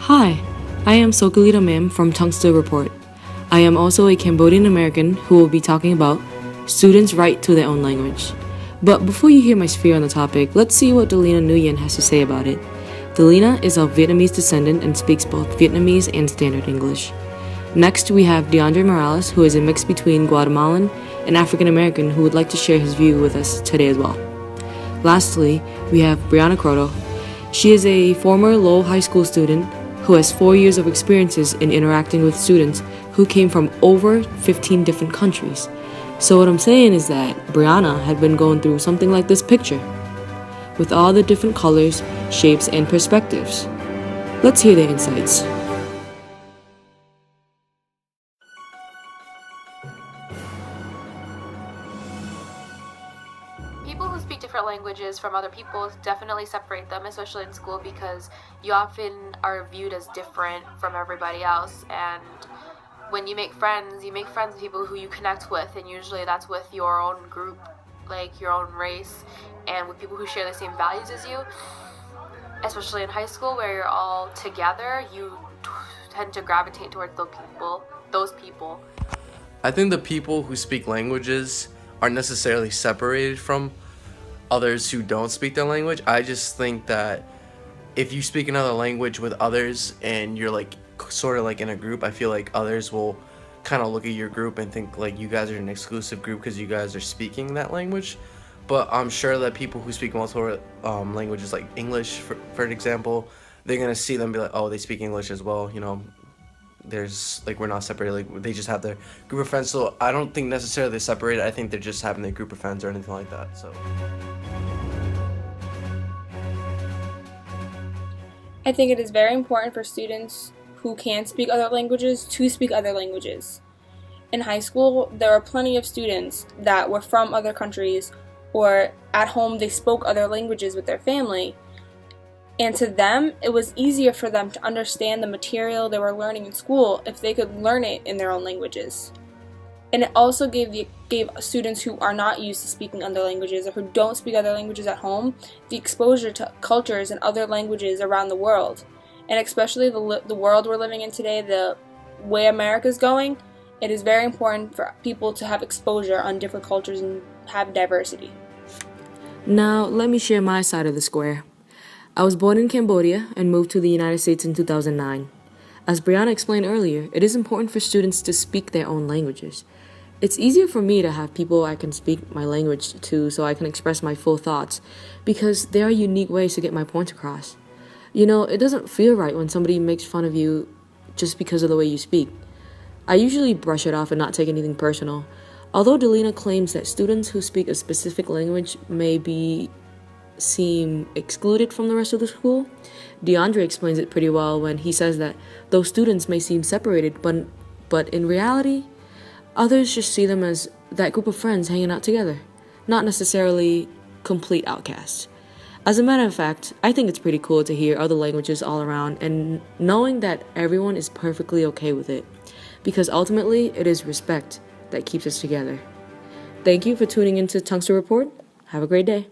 Hi, I am Sokalita Mim from Tungsta Report. I am also a Cambodian American who will be talking about students' right to their own language. But before you hear my spiel on the topic, let's see what Delina Nguyen has to say about it. Delina is of Vietnamese descent and speaks both Vietnamese and Standard English. Next, we have DeAndre Morales, who is a mix between Guatemalan and African American who would like to share his view with us today as well. Lastly, we have Brianna Croto. She is a former Lowell High School student who has 4 years of experiences in interacting with students who came from over 15 different countries. So what I'm saying is that Brianna had been going through something like this picture, with all the different colors, shapes, and perspectives. Let's hear their insights. People who speak different languages from other people definitely separate them, especially in school, because you often are viewed as different from everybody else. And when you make friends with people who you connect with, and usually that's with your own group, like your own race, and with people who share the same values as you. Especially in high school, where you're all together, you tend to gravitate towards those people. I think the people who speak languages aren't necessarily separated from others who don't speak their language. I just think that if you speak another language with others and you're like sort of like in a group, I feel like others will kind of look at your group and think like you guys are an exclusive group because you guys are speaking that language. But I'm sure that people who speak multiple languages, like English for an example, they're gonna see them and be like, oh, they speak English as well, you know. There's like, we're not separated, like they just have their group of friends. So I don't think necessarily they're separated. I think they're just having their group of friends or anything like that. So I think it is very important for students who can speak other languages to speak other languages. In high school, there were plenty of students that were from other countries, or at home they spoke other languages with their family. And to them, it was easier for them to understand the material they were learning in school if they could learn it in their own languages. And it also gave students who are not used to speaking other languages or who don't speak other languages at home the exposure to cultures and other languages around the world. And especially the world we're living in today, the way America's going, it is very important for people to have exposure on different cultures and have diversity. Now, let me share my side of the square. I was born in Cambodia and moved to the United States in 2009. As Brianna explained earlier, it is important for students to speak their own languages. It's easier for me to have people I can speak my language to so I can express my full thoughts, because there are unique ways to get my point across. You know, it doesn't feel right when somebody makes fun of you just because of the way you speak. I usually brush it off and not take anything personal. Although Delina claims that students who speak a specific language may seem excluded from the rest of the school, DeAndre explains it pretty well when he says that those students may seem separated, but in reality, others just see them as that group of friends hanging out together, not necessarily complete outcasts. As a matter of fact, I think it's pretty cool to hear other languages all around and knowing that everyone is perfectly okay with it, because ultimately it is respect that keeps us together. Thank you for tuning into Tungsta Report. Have a great day.